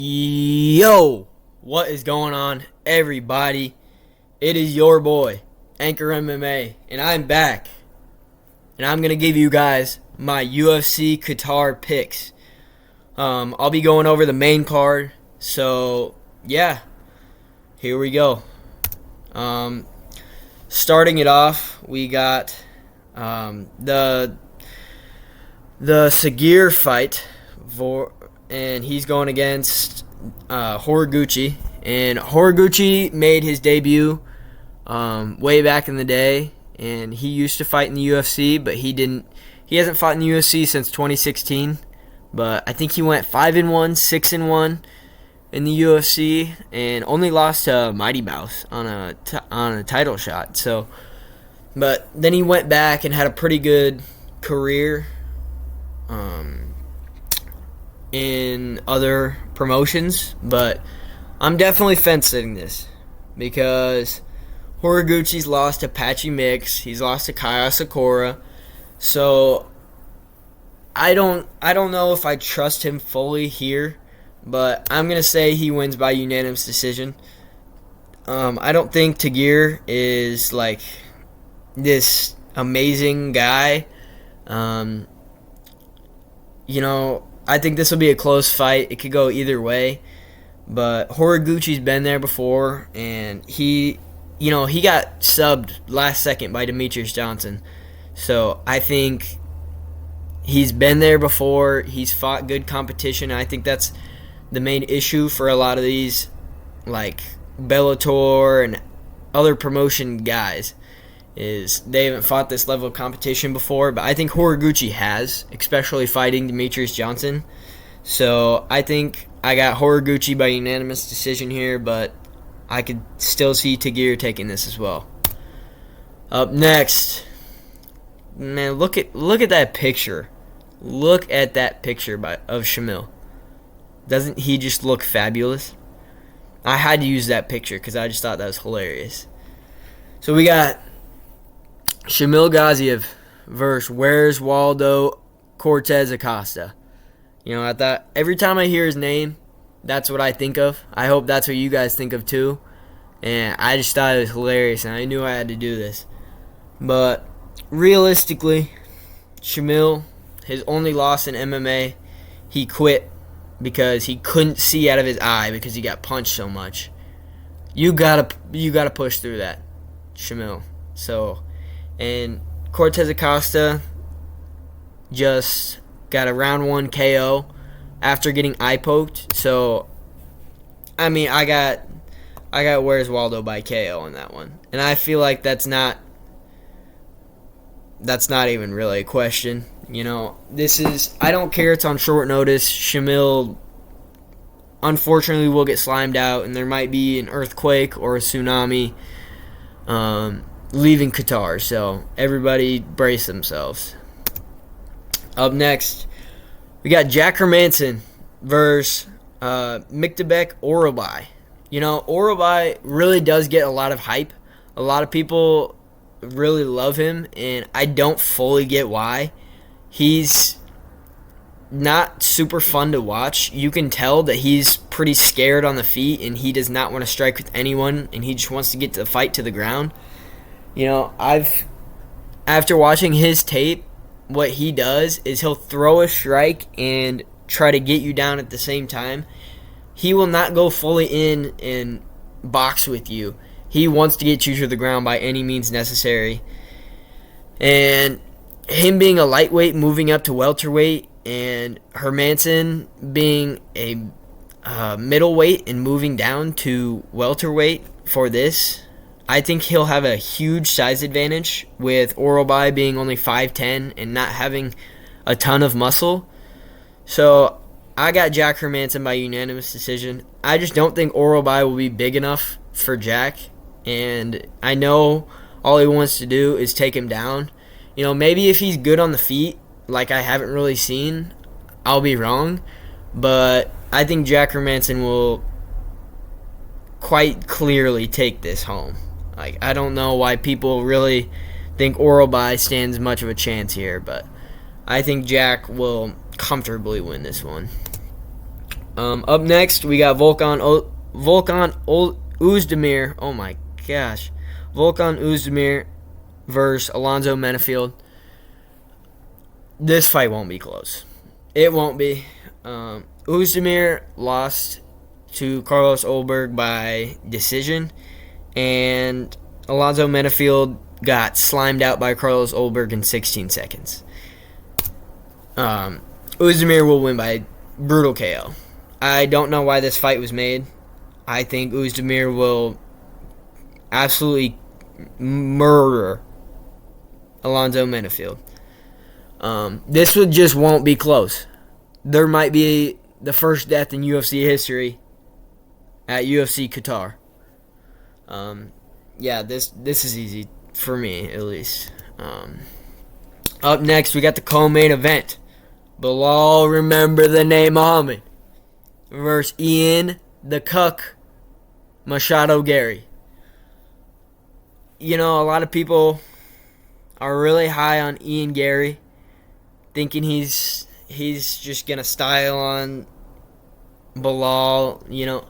Yo, what is going on, everybody? It is your boy, Anchor MMA, and I'm back. And I'm going to give you guys my UFC Qatar picks. I'll be going over the main card. So, yeah, here we go. Starting it off, we got the Sagir fight and he's going against Horiguchi. And Horiguchi made his debut way back in the day, and he used to fight in the UFC, but he hasn't fought in the UFC since 2016. But I think he went 5-1, 6-1 in the UFC, and only lost to Mighty Mouse on a title shot. So, but then he went back and had a pretty good career in other promotions, but I'm definitely fence-sitting this because Horiguchi's lost to Patchy Mix, he's lost to Kaya Sakura, so I don't know if I trust him fully here, but I'm gonna say he wins by unanimous decision. I don't think Tagir is like this amazing guy. I think this will be a close fight. It could go either way. But Horiguchi's been there before, and he got subbed last second by Demetrius Johnson. So I think he's been there before. He's fought good competition. I think that's the main issue for a lot of these, like Bellator and other promotion guys, is they haven't fought this level of competition before, but I think Horiguchi has, especially fighting Demetrius Johnson. So I think I got Horiguchi by unanimous decision here, but I could still see Tagir taking this as well. Up next, man, look at that picture. Look at that picture of Shamil. Doesn't he just look fabulous? I had to use that picture because I just thought that was hilarious. So we got Shamil Gaziev versus Where's Waldo Cortez Acosta. I thought every time I hear his name, that's what I think of. I hope that's what you guys think of too. And I just thought it was hilarious, and I knew I had to do this. But realistically, Shamil, his only loss in MMA, he quit because he couldn't see out of his eye because he got punched so much. You gotta push through that, Shamil. And Cortez Acosta just got a round 1 KO after getting eye poked. So, I mean, I got Where's Waldo by KO in that one. And I feel like that's not even really a question. I don't care it's on short notice. Shamil, unfortunately, will get slimed out, and there might be an earthquake or a tsunami leaving Qatar, so everybody brace themselves. Up next, we got Jack Hermanson versus Miktabek Orobai. Orobai really does get a lot of hype. A lot of people really love him, and I don't fully get why. He's not super fun to watch. You can tell that he's pretty scared on the feet, and he does not want to strike with anyone, and he just wants to get the fight to the ground. After watching his tape, what he does is he'll throw a strike and try to get you down at the same time. He will not go fully in and box with you. He wants to get you to the ground by any means necessary. And him being a lightweight moving up to welterweight, and Hermanson being a middleweight and moving down to welterweight for this, I think he'll have a huge size advantage with Orobai being only 5'10" and not having a ton of muscle. So I got Jack Hermanson by unanimous decision. I just don't think Orobai will be big enough for Jack, and I know all he wants to do is take him down. Maybe if he's good on the feet, like I haven't really seen, I'll be wrong. But I think Jack Hermanson will quite clearly take this home. I don't know why people really think Orobai stands much of a chance here, but I think Jack will comfortably win this one. Up next, we got Uzdemir. Oh my gosh. Volkan Uzdemir versus Alonzo Menifield. This fight won't be close. It won't be. Uzdemir lost to Carlos Ulberg by decision, and Alonzo Menifield got slimed out by Carlos Ulberg in 16 seconds. Uzdemir will win by brutal KO. I don't know why this fight was made. I think Uzdemir will absolutely murder Alonzo Menifield. This just won't be close. There might be the first death in UFC history at UFC Qatar. This is easy for me, at least. Up next, we got the co-main event. Bilal, remember the name Muhammad, versus Ian the Cuck Machado Gary. You know, a lot of people are really high on Ian Gary, thinking he's just gonna style on Bilal. You know,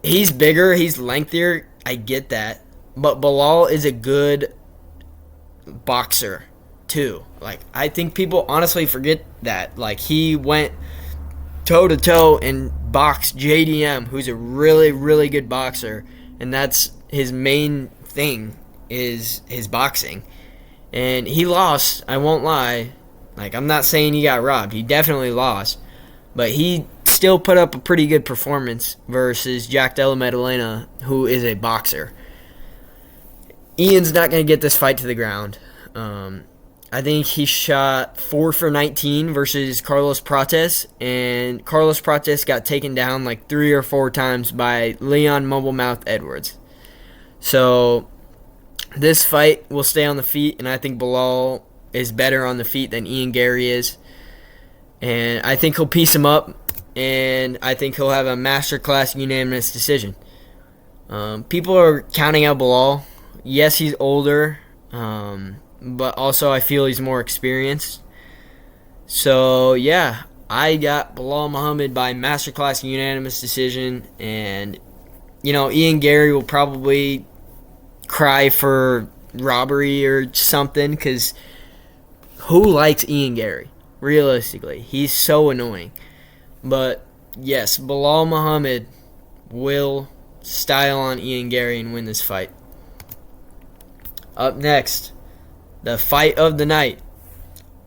he's bigger, he's lengthier. I get that, but Bilal is a good boxer too. Like, I think people honestly forget that. Like, he went toe to toe and boxed JDM, who's a really, really good boxer, and that's his main thing is his boxing. And he lost, I won't lie. Like, I'm not saying he got robbed. He definitely lost. But he still put up a pretty good performance versus Jack Della Maddalena, who is a boxer. Ian's not going to get this fight to the ground. I think he shot 4 for 19 versus Carlos Prates, and Carlos Prates got taken down like 3 or 4 times by Leon Mobile-Mouth Edwards. So this fight will stay on the feet, and I think Bilal is better on the feet than Ian Gary is. And I think he'll piece him up, and I think he'll have a masterclass unanimous decision. People are counting out Bilal. Yes, he's older, but also I feel he's more experienced. So, yeah, I got Bilal Muhammad by masterclass unanimous decision. And, you know, Ian Gary will probably cry for robbery or something, because who likes Ian Gary? Realistically, he's so annoying. But, yes, Bilal Muhammad will style on Ian Gary and win this fight. Up next, the fight of the night,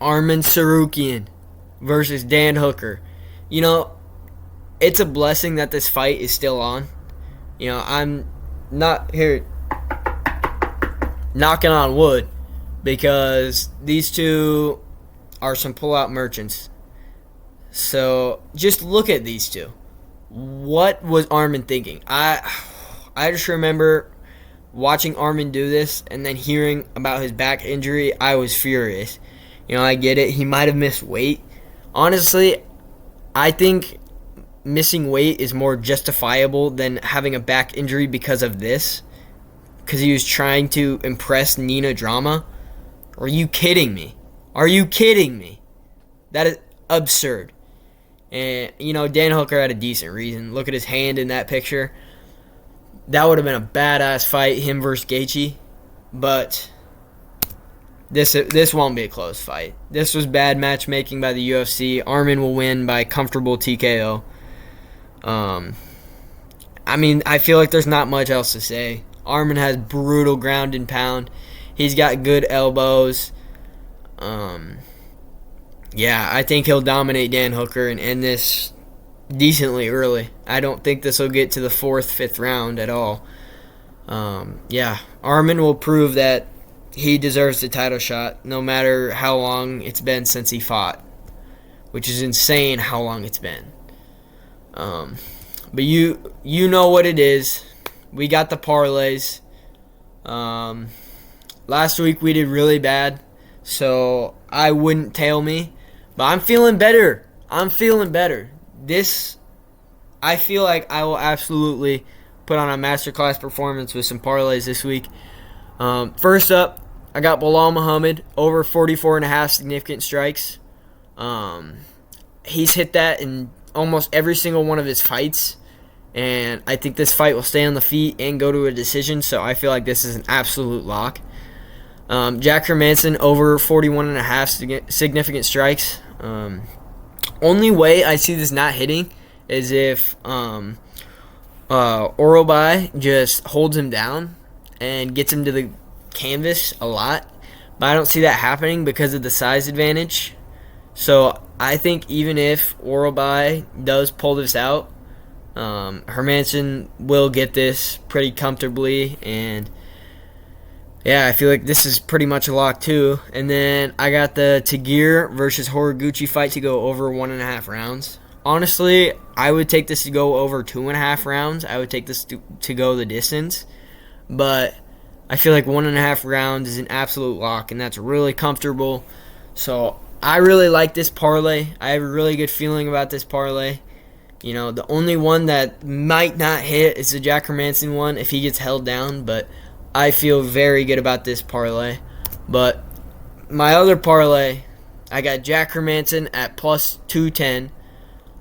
Arman Tsarukyan versus Dan Hooker. You know, it's a blessing that this fight is still on. You know, I'm not here knocking on wood, because these two are some pull-out merchants. So just look at these two. What was Arman thinking? I just remember watching Arman do this and then hearing about his back injury. I was furious. You know, I get it. He might have missed weight. Honestly, I think missing weight is more justifiable than having a back injury because of this. Because he was trying to impress Nina Drama. Are you kidding me? Are you kidding me? That is absurd. And, you know, Dan Hooker had a decent reason. Look at his hand in that picture. That would have been a badass fight, him versus Gaethje. But this won't be a close fight. This was bad matchmaking by the UFC. Arman will win by comfortable TKO. I mean, I feel like there's not much else to say. Arman has brutal ground and pound. He's got good elbows. Yeah, I think he'll dominate Dan Hooker and end this decently early. I don't think this will get to the 4th, 5th round at all. Yeah, Arman will prove that he deserves the title shot no matter how long it's been since he fought, which is insane how long it's been. But you know what it is. We got the parlays. Last week we did really bad, so I wouldn't tail me. But I'm feeling better. I'm feeling better. I feel like I will absolutely put on a masterclass performance with some parlays this week. First up, I got Bilal Muhammad over 44.5 significant strikes. He's hit that in almost every single one of his fights, and I think this fight will stay on the feet and go to a decision, so I feel like this is an absolute lock. Jack Hermansson over 41.5 significant strikes. Only way I see this not hitting is if Orobai just holds him down and gets him to the canvas a lot. But I don't see that happening because of the size advantage. So I think even if Orobai does pull this out, Hermansson will get this pretty comfortably. And yeah, I feel like this is pretty much a lock too. And then I got the Tagir versus Horiguchi fight to go over 1.5 rounds. Honestly, I would take this to go over 2.5 rounds. I would take this to go the distance. But I feel like 1.5 rounds is an absolute lock, and that's really comfortable. So I really like this parlay. I have a really good feeling about this parlay. You know, the only one that might not hit is the Jack Hermansson one if he gets held down, but I feel very good about this parlay. But my other parlay, I got Jack Hermansson at plus 210,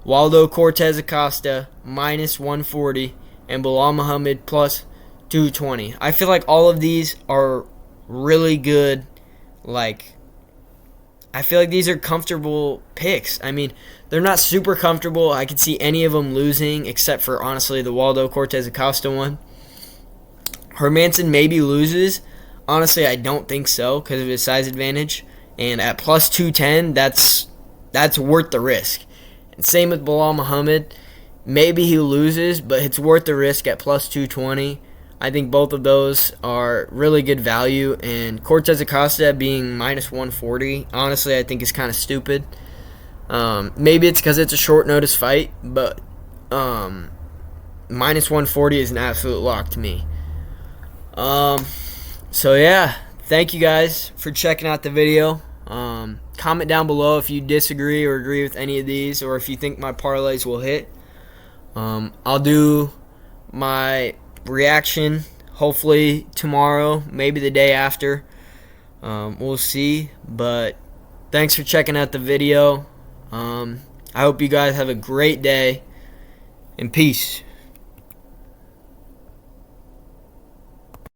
Waldo Cortez Acosta minus 140, and Bilal Muhammad plus 220. I feel like all of these are really good. I feel like these are comfortable picks. I mean, they're not super comfortable. I could see any of them losing except for, honestly, the Waldo Cortez Acosta one. Hermansson maybe loses. Honestly, I don't think so because of his size advantage. And at plus 210, that's worth the risk. And same with Bilal Muhammad. Maybe he loses, but it's worth the risk at plus 220. I think both of those are really good value. And Cortez Acosta being minus 140, honestly, I think is kind of stupid. Maybe it's because it's a short notice fight, but minus 140 is an absolute lock to me. So yeah, thank you guys for checking out the video. Comment down below if you disagree or agree with any of these, or if you think my parlays will hit. I'll do my reaction hopefully tomorrow, maybe the day after. We'll see, but thanks for checking out the video. I hope you guys have a great day, and peace.